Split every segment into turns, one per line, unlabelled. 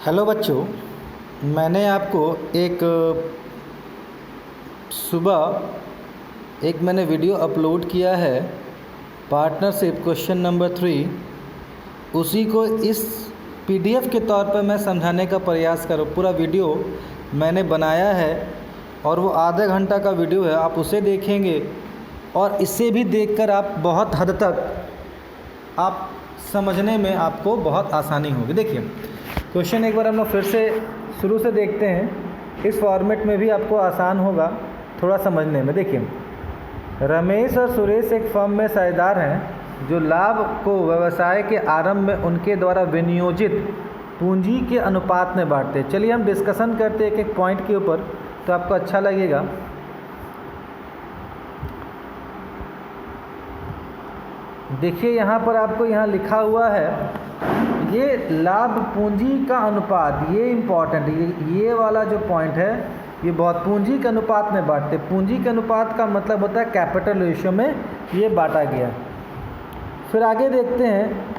Hello बच्चों, मैंने आपको एक सुबह मैंने वीडियो अपलोड किया है पार्टनरशिप क्वेश्चन नंबर 3। उसी को इस पीडीएफ के तौर पर मैं समझाने का प्रयास करूँ। पूरा वीडियो मैंने बनाया है और वो आधा घंटा का वीडियो है। आप उसे देखेंगे और इसे भी देखकर आप बहुत हद तक आप समझने में आपको बहुत आसानी होगी। देखिए, क्वेश्चन एक बार हम लोग फिर से शुरू से देखते हैं। इस फॉर्मेट में भी आपको आसान होगा थोड़ा समझने में। देखिए, रमेश और सुरेश एक फर्म में साझेदार हैं जो लाभ को व्यवसाय के आरंभ में उनके द्वारा विनियोजित पूंजी के अनुपात में बांटते हैं। चलिए हम डिस्कशन करते हैं एक एक पॉइंट के ऊपर, तो आपको अच्छा लगेगा। देखिए, यहाँ पर आपको यहाँ लिखा हुआ है, ये लाभ पूंजी का अनुपात, ये इम्पॉर्टेंट, ये वाला जो पॉइंट है ये बहुत पूंजी के अनुपात में बांटते। पूंजी के अनुपात का मतलब होता है कैपिटल रेशियो में ये बांटा गया। फिर आगे देखते हैं,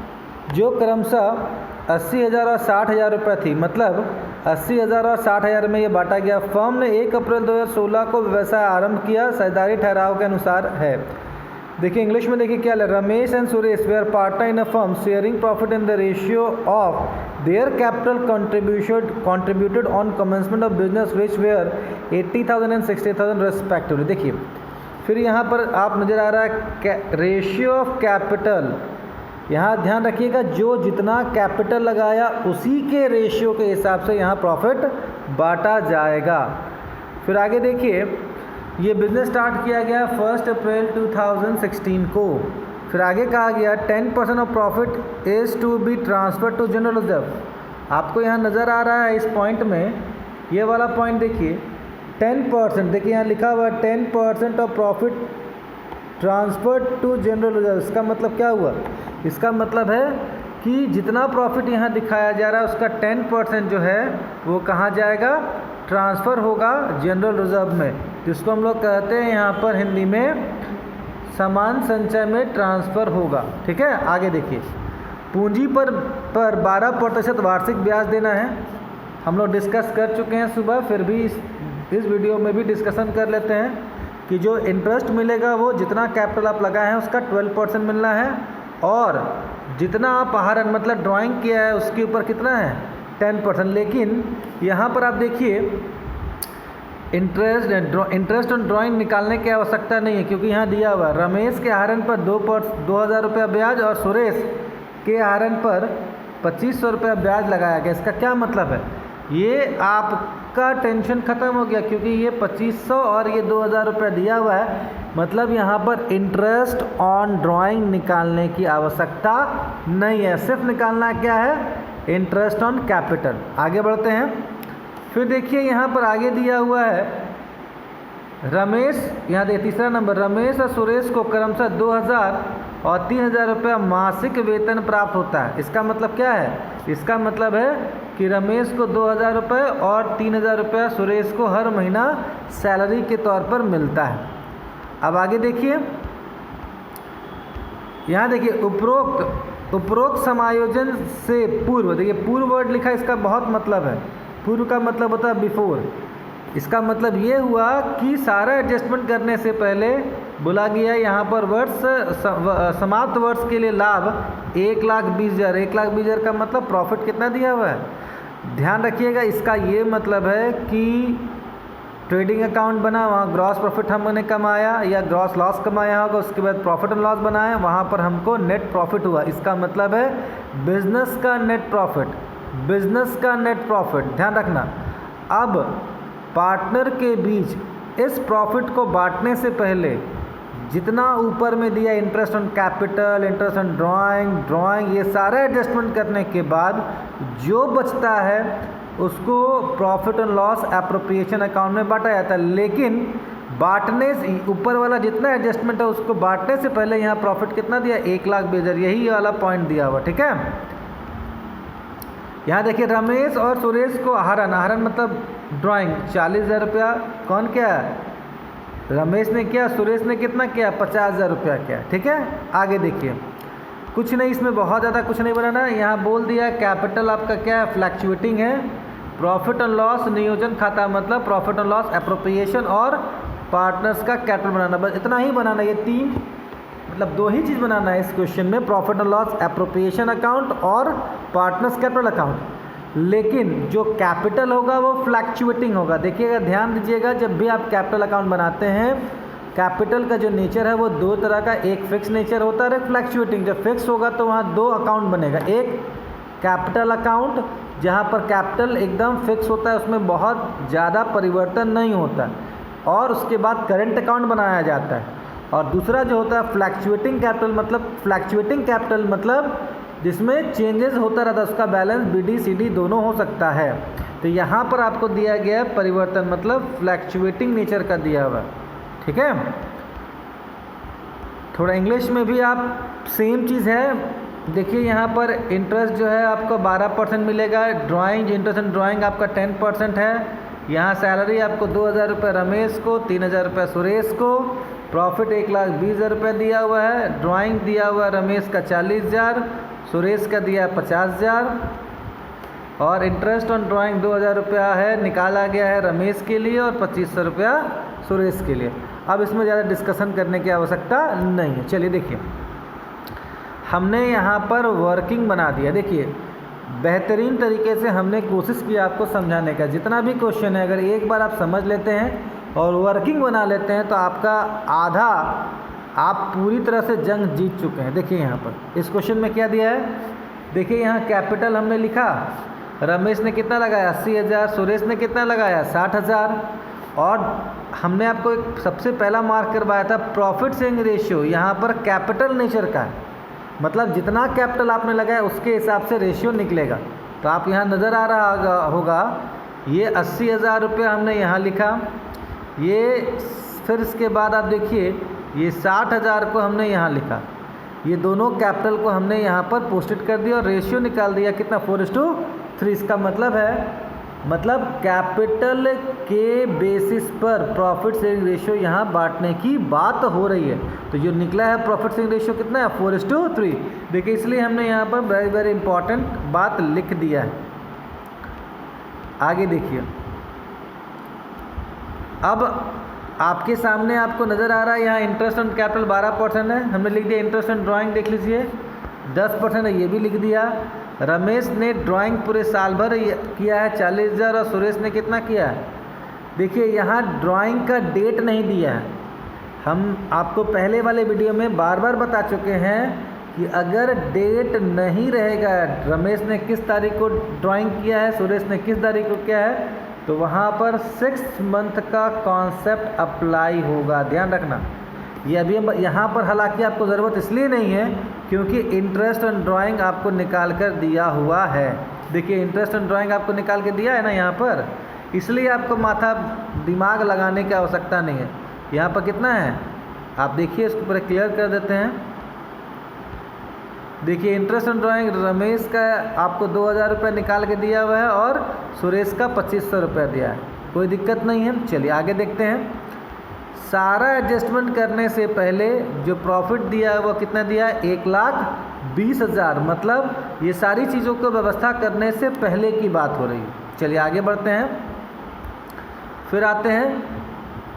जो क्रमशः 80,000 और 60,000 रुपये थी, मतलब 80,000 और 60,000 में ये बांटा गया। फर्म ने 1 अप्रैल 2016 को व्यवसाय आरंभ किया, साझेदारी ठहराव के अनुसार है। देखिए इंग्लिश में देखिए क्या है, Ramesh and Suresh were partner in a firm sharing profit in the ratio of their capital contributed on commencement of business which were 80,000 and 60,000 respectively. देखिए फिर यहाँ पर आप नज़र आ रहा है रेशियो ऑफ कैपिटल। यहाँ ध्यान रखिएगा, जो जितना कैपिटल लगाया उसी के रेशियो के हिसाब से यहाँ प्रॉफिट बांटा जाएगा। फिर आगे देखिए, ये बिज़नेस स्टार्ट किया गया 1 अप्रैल 2016 को। फिर आगे कहा गया 10% of profit is to be transfer to general reserve. आपको यहाँ नज़र आ रहा है इस पॉइंट में, ये वाला पॉइंट देखिए 10%, देखिए यहाँ लिखा हुआ 10% of profit transfer to general reserve. इसका मतलब क्या हुआ? इसका मतलब है कि जितना प्रॉफिट यहाँ दिखाया जा रहा है उसका 10% जो है वो कहाँ जाएगा? ट्रांसफ़र होगा जनरल रिजर्व में, जिसको हम लोग कहते हैं यहाँ पर हिंदी में समान संचय में ट्रांसफ़र होगा। ठीक है, आगे देखिए, पूंजी पर 12% वार्षिक ब्याज देना है। हम लोग डिस्कस कर चुके हैं सुबह, फिर भी इस वीडियो में भी डिस्कशन कर लेते हैं कि जो इंटरेस्ट मिलेगा वो जितना कैपिटल आप लगाए हैं उसका 12% मिलना है, और जितना आप आहरण मतलब ड्राइंग किया है उसके ऊपर कितना है? 10%। लेकिन यहाँ पर आप देखिए इंटरेस्ट ऑन ड्राइंग निकालने की आवश्यकता नहीं है, क्योंकि यहाँ दिया हुआ रमेश के आहरण पर 2,000 रुपया ब्याज और सुरेश के आहरण पर 2,500 रुपया ब्याज लगाया गया। इसका क्या मतलब है? ये आपका टेंशन ख़त्म हो गया, क्योंकि ये 2,500 और ये 2,000 रुपया दिया हुआ है, मतलब यहाँ पर इंटरेस्ट ऑन ड्राइंग निकालने की आवश्यकता नहीं है। सिर्फ निकालना क्या है? Interest on capital. आगे बढ़ते हैं। फिर देखिए यहाँ पर आगे दिया हुआ है रमेश, यहाँ देखिए तीसरा नंबर, रमेश और सुरेश को क्रमशः 2,000 और 3,000 रुपया मासिक वेतन प्राप्त होता है। इसका मतलब क्या है? इसका मतलब है कि रमेश को 2,000 रुपये और 3,000 रुपया सुरेश को हर महीना सैलरी के तौर पर मिलता है। अब आगे देखिए, यहाँ देखिए उपरोक्त समायोजन से पूर्व, देखिए पूर्व वर्ड लिखा है, इसका बहुत मतलब है। पूर्व का मतलब होता है बिफोर। इसका मतलब ये हुआ कि सारा एडजस्टमेंट करने से पहले बोला गया यहाँ पर समाप्त वर्ष के लिए लाभ 1,20,000। 1,20,000 का मतलब प्रॉफिट कितना दिया हुआ है? ध्यान रखिएगा, इसका ये मतलब है कि ट्रेडिंग अकाउंट बना, वहाँ ग्रॉस प्रॉफिट हमने कमाया या ग्रॉस लॉस कमाया होगा, उसके बाद प्रॉफिट एंड लॉस बनाया, वहाँ पर हमको नेट प्रॉफिट हुआ। इसका मतलब है बिजनेस का नेट प्रॉफिट, बिजनेस का नेट प्रॉफिट। ध्यान रखना, अब पार्टनर के बीच इस प्रॉफिट को बांटने से पहले जितना ऊपर में दिया interest on capital, interest on drawing, ये सारा एडजस्टमेंट करने के बाद जो बचता है उसको profit and loss appropriation account में बांटा जाता है। लेकिन बांटने से ऊपर वाला जितना एडजस्टमेंट है उसको बांटने से पहले यहाँ प्रॉफिट कितना दिया? 1,20,000। यही वाला पॉइंट दिया हुआ। ठीक है, यहाँ देखिए रमेश और सुरेश को आहरण मतलब ड्राइंग 40,000 रुपया कौन किया? रमेश ने किया। सुरेश ने कितना किया? 50,000 रुपया किया। ठीक है, आगे देखिए, कुछ नहीं, इसमें बहुत ज़्यादा कुछ नहीं बनाना है। यहाँ बोल दिया कैपिटल आपका क्या है, फ्लैक्चुएटिंग है। प्रॉफिट एंड लॉस नियोजन खाता मतलब प्रॉफिट एंड लॉस एप्रोप्रिएशन और पार्टनर्स का कैपिटल बनाना, बस इतना ही बनाना। ये तीन मतलब दो ही चीज़ बनाना है इस क्वेश्चन में, profit and loss appropriation account और पार्टनर्स कैपिटल अकाउंट। लेकिन जो कैपिटल होगा वो फ्लैक्चुएटिंग होगा। देखिएगा, ध्यान दीजिएगा, जब भी आप कैपिटल अकाउंट बनाते हैं, कैपिटल का जो नेचर है वो दो तरह का, एक फिक्स नेचर होता है और एक फ्लैक्चुएटिंग। जब फिक्स होगा तो वहाँ दो अकाउंट बनेगा, एक कैपिटल अकाउंट जहाँ पर कैपिटल एकदम फिक्स होता है, उसमें बहुत ज़्यादा परिवर्तन नहीं होता, और उसके बाद करेंट अकाउंट बनाया जाता है। और दूसरा जो होता है फ्लैक्चुएटिंग कैपिटल मतलब जिसमें चेंजेस होता रहता है, उसका बैलेंस BD CD दोनों हो सकता है। तो यहाँ पर आपको दिया गया है परिवर्तन मतलब फ्लैक्चुएटिंग नेचर का दिया हुआ, ठीक है। थोड़ा इंग्लिश में भी आप सेम चीज़ है। देखिए यहाँ पर इंटरेस्ट जो है आपको 12% मिलेगा, ड्राइंग इंटरेस्ट एंड ड्राइंग आपका 10% है। यहाँ सैलरी आपको 2,000 रुपये रमेश को, 3,000 रुपये सुरेश को, प्रॉफिट 1,20,000 रुपये दिया हुआ है, ड्राइंग दिया हुआ है रमेश का 40,000, सुरेश का दिया 50,000, और इंटरेस्ट ऑन ड्राइंग 2,000 रुपया है, निकाला गया है रमेश के लिए और 2,500 रुपया सुरेश के लिए। अब इसमें ज़्यादा डिस्कशन करने की आवश्यकता नहीं है। चलिए देखिए, हमने यहाँ पर वर्किंग बना दिया। देखिए बेहतरीन तरीके से हमने कोशिश की आपको समझाने का। जितना भी क्वेश्चन है अगर एक बार आप समझ लेते हैं और वर्किंग बना लेते हैं तो आपका आधा आप पूरी तरह से जंग जीत चुके हैं। देखिए यहाँ पर इस क्वेश्चन में क्या दिया है, देखिए यहाँ कैपिटल हमने लिखा, रमेश ने कितना लगाया 80,000, सुरेश ने कितना लगाया 60,000, और हमने आपको एक सबसे पहला मार्क करवाया था प्रॉफिट शेयरिंग रेशियो, यहाँ पर कैपिटल नेचर का है, मतलब जितना कैपिटल आपने लगाया उसके हिसाब से रेशियो निकलेगा। तो आप यहाँ नज़र आ रहा होगा ये 80,000 रुपये हमने यहाँ लिखा, ये फिर इसके बाद आप देखिए ये 60,000 को हमने यहाँ लिखा, ये दोनों कैपिटल को हमने यहाँ पर पोस्टेड कर दिया और रेशियो निकाल दिया कितना 4:3। इसका मतलब है कैपिटल के बेसिस पर प्रॉफिट शेयरिंग रेशियो यहाँ बांटने की बात हो रही है। तो जो निकला है प्रॉफिट शेयरिंग रेशियो कितना है 4:3। देखिए इसलिए हमने यहाँ पर वेरी वेरी इंपॉर्टेंट बात लिख दिया है। आगे देखिए, अब आपके सामने आपको नज़र आ रहा है यहाँ इंटरेस्ट ऑन कैपिटल 12% है, हमने लिख दिया। इंटरेस्ट ऑन ड्राइंग देख लीजिए 10% है, ये भी लिख दिया। रमेश ने ड्राइंग पूरे साल भर किया है 40,000 और सुरेश ने कितना किया है। देखिए यहाँ ड्राइंग का डेट नहीं दिया है। हम आपको पहले वाले वीडियो में बार बार बता चुके हैं कि अगर डेट नहीं रहेगा, रमेश ने किस तारीख को ड्राइंग किया है, सुरेश ने किस तारीख को किया है, तो वहाँ पर 6 मंथ का कॉन्सेप्ट अप्लाई होगा, ध्यान रखना। ये अभी यहाँ पर हालांकि आपको ज़रूरत इसलिए नहीं है क्योंकि इंटरेस्ट ऑन ड्राइंग आपको निकाल कर दिया हुआ है। देखिए इंटरेस्ट ऑन ड्राइंग आपको निकाल के दिया है ना यहाँ पर, इसलिए आपको माथा दिमाग लगाने की आवश्यकता नहीं है। यहाँ पर कितना है आप देखिए, इसको पूरा क्लियर कर देते हैं। देखिए इंटरेस्ट ऑन ड्राइंग रमेश का आपको 2,000 रुपये निकाल के दिया हुआ है और सुरेश का 2,500 रुपये दिया है, कोई दिक्कत नहीं है। चलिए आगे देखते हैं। सारा एडजस्टमेंट करने से पहले जो प्रॉफिट दिया है वो कितना दिया है 1,20,000, मतलब ये सारी चीज़ों को व्यवस्था करने से पहले की बात हो रही है। चलिए आगे बढ़ते हैं, फिर आते हैं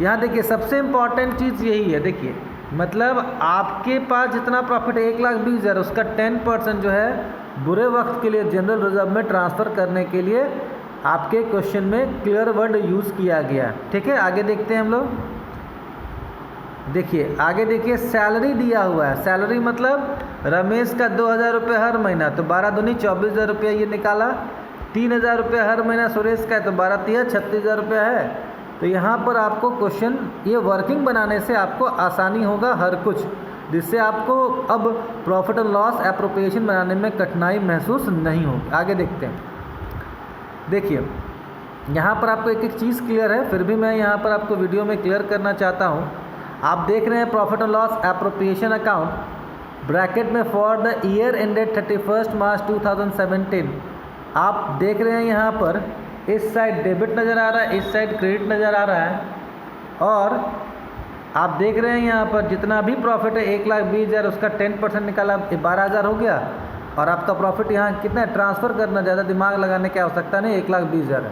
यहाँ। देखिए सबसे इम्पॉर्टेंट चीज़ यही है, देखिए मतलब आपके पास जितना प्रॉफिट है 1,20,000, उसका 10% जो है बुरे वक्त के लिए जनरल रिजर्व में ट्रांसफ़र करने के लिए आपके क्वेश्चन में क्लियर वर्ड यूज़ किया गया है। ठीक है, आगे देखते हैं हम लोग। देखिए आगे देखिए, सैलरी दिया हुआ है। सैलरी मतलब रमेश का 2,000 रुपये हर महीना, तो 12 दूनी 24,000 रुपया ये निकाला। 3,000 रुपये हर महीना सुरेश का है, तो 12 तिया 36,000 रुपया है। तो यहाँ पर आपको क्वेश्चन ये वर्किंग बनाने से आपको आसानी होगा हर कुछ, जिससे आपको अब प्रॉफिट एंड लॉस एप्रोप्रिएशन बनाने में कठिनाई महसूस नहीं होगी। आगे देखते हैं। देखिए यहाँ पर आपको एक एक चीज़ क्लियर है, फिर भी मैं यहाँ पर आपको वीडियो में क्लियर करना चाहता हूँ। आप देख रहे हैं profit and loss appropriation account bracket में फॉर द ईयर एंडेड 31 मार्च 2017। आप देख रहे हैं यहाँ पर इस साइड डेबिट नज़र आ रहा है, इस साइड क्रेडिट नज़र आ रहा है, और आप देख रहे हैं यहाँ पर जितना भी प्रॉफिट है 1,20,000, उसका 10% निकाला 12,000 हो गया। और आपका प्रॉफिट यहाँ कितना है, ट्रांसफ़र करना, ज़्यादा दिमाग लगाने की आवश्यकता नहीं, 1,20,000 है।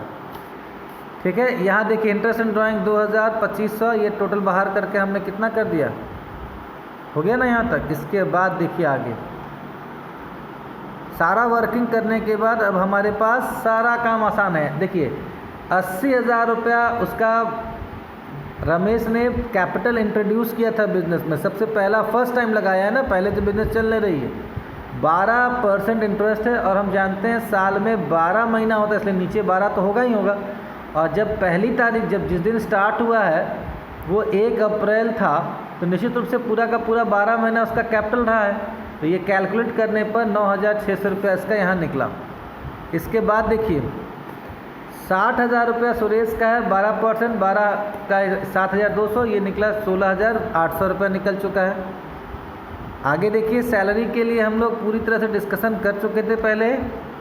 ठीक है, यहाँ देखिए इंटरेस्ट एंड ड्राइंग 2,000, 2,500, ये टोटल बाहर करके हमने कितना कर दिया, हो गया ना यहाँ तक। इसके बाद देखिए आगे सारा वर्किंग करने के बाद अब हमारे पास सारा काम आसान है। देखिए 80,000 रुपया उसका रमेश ने कैपिटल इंट्रोड्यूस किया था बिज़नेस में, सबसे पहला फर्स्ट टाइम लगाया है ना, पहले तो बिज़नेस चल नहीं रही है। 12% इंटरेस्ट है और हम जानते हैं साल में 12 महीना होता है, इसलिए नीचे 12 तो होगा ही होगा। और जब पहली तारीख, जब जिस दिन स्टार्ट हुआ है वो 1 अप्रैल था, तो निश्चित रूप से पूरा का पूरा 12 महीना उसका कैपिटल रहा है। तो ये कैलकुलेट करने पर 9,600 रुपया इसका यहाँ निकला। इसके बाद देखिए 60,000 रुपया सुरेश का है, 12%, 12 का 7,200, ये निकला 16,800 रुपया निकल चुका है। आगे देखिए सैलरी के लिए हम लोग पूरी तरह से डिस्कशन कर चुके थे पहले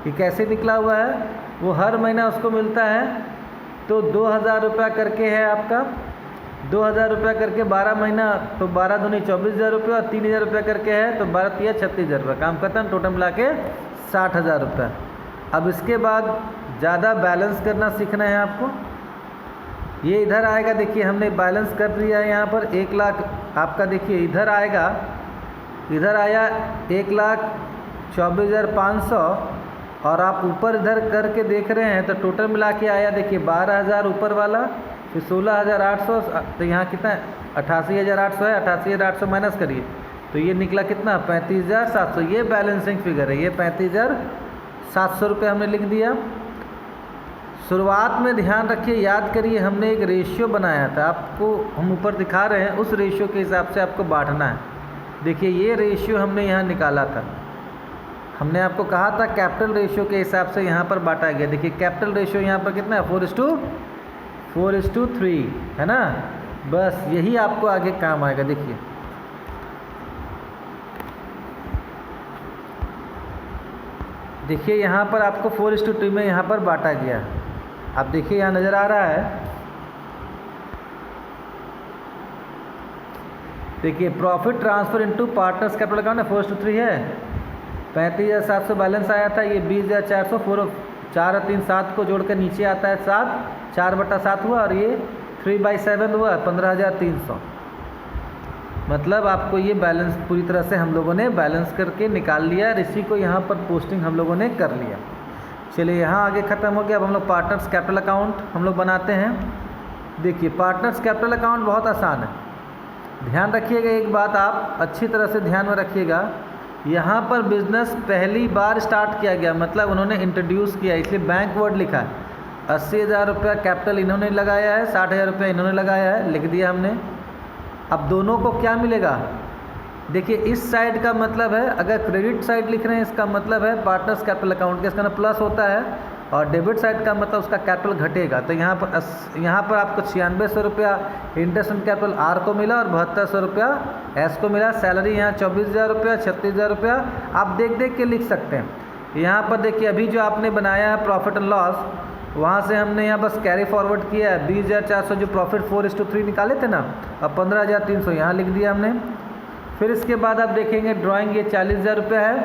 कि कैसे निकला हुआ है। वो हर महीना उसको मिलता है, तो 2,000 रुपया करके है आपका, 2,000 रुपया करके 12 महीना, तो 12 दूनी 24,000 रुपया, और 3,000 रुपया करके है तो 12 तिया 36,000 रुपया, काम खत्म। टोटल मिला के 60,000 रुपया। अब इसके बाद ज़्यादा बैलेंस करना सीखना है आपको। ये इधर आएगा, देखिए हमने बैलेंस कर दिया है यहाँ पर 1 लाख आपका, देखिए इधर आएगा, इधर आया 1,24,500, और आप ऊपर इधर करके देख रहे हैं तो टोटल मिला के आया देखिए 12,000 ऊपर वाला, फिर 16,800, तो यहाँ कितना है 88,800 है, 88,800 माइनस करिए तो ये निकला कितना 35,700। ये बैलेंसिंग फिगर है, ये 35,700 रुपये हमने लिख दिया। शुरुआत में ध्यान रखिए, याद करिए हमने एक रेशियो बनाया था, आपको हम ऊपर दिखा रहे हैं, उस रेशियो के हिसाब से आपको बांटना है। देखिए ये रेशियो हमने यहाँ निकाला था, हमने आपको कहा था कैपिटल रेशियो के हिसाब से यहाँ पर बांटा गया। देखिए कैपिटल रेशियो यहाँ पर कितना है 4:3 है ना। बस यही आपको आगे काम आएगा। देखिए यहाँ पर आपको 4:2 में यहाँ पर बांटा गया। आप देखिए यहाँ नज़र आ रहा है, देखिए profit transfer into partners capital account है 4:3 है। 35,700 बैलेंस आया था, ये 20,400, 4 और 3 7 को जोड़कर नीचे आता है 7, 4/7 हुआ, और ये 3/7 हुआ 15,300। मतलब आपको ये बैलेंस पूरी तरह से हम लोगों ने बैलेंस करके निकाल लिया। इसी को यहाँ पर पोस्टिंग हम लोगों ने कर लिया। चलिए यहाँ आगे ख़त्म हो गया। अब हम लोग पार्टनर्स कैपिटल अकाउंट हम लोग बनाते हैं। देखिए पार्टनर्स कैपिटल अकाउंट बहुत आसान है। ध्यान रखिएगा, एक बात आप अच्छी तरह से ध्यान में रखिएगा, यहाँ पर बिज़नेस पहली बार स्टार्ट किया गया, मतलब उन्होंने इंट्रोड्यूस किया, इसलिए बैंक वर्ड लिखा है। 80,000 रुपया कैपिटल इन्होंने लगाया है, 60,000 रुपया इन्होंने लगाया है, लिख दिया हमने। अब दोनों को क्या मिलेगा, देखिए इस साइड का मतलब है, अगर क्रेडिट साइड लिख रहे हैं इसका मतलब है पार्टनर्स कैपिटल अकाउंट के, इसका ना प्लस होता है, और डेबिट साइड का मतलब उसका कैपिटल घटेगा। तो यहाँ पर आपको 9600 रुपया इंटरेस्ट एंड कैपिटल आर को मिला और 7200 रुपया एस को मिला। सैलरी यहाँ 24,000 रुपया, 36,000 रुपया आप देख देख के लिख सकते हैं। यहाँ पर देखिए अभी जो आपने बनाया है प्रॉफिट एंड लॉस, वहाँ से हमने यहाँ बस कैरी फॉरवर्ड किया है। 20,400 जो प्रॉफिट 4:3 निकाले थे ना, अब 15,300 यहाँ लिख दिया हमने। फिर इसके बाद आप देखेंगे ड्राइंग, ये 40,000 रुपया है,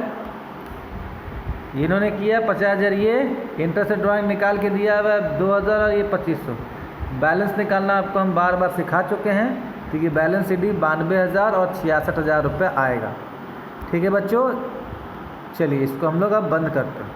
इन्होंने किया 50,000, ये इंटरेस्ट ड्राइंग निकाल के दिया हुआ 2,000 और ये 2,500। बैलेंस निकालना आपको हम बार बार सिखा चुके हैं, तो ये बैलेंस शीट 92,000 और 66,000 रुपये आएगा। ठीक है बच्चों, चलिए इसको हम लोग अब बंद करते हैं।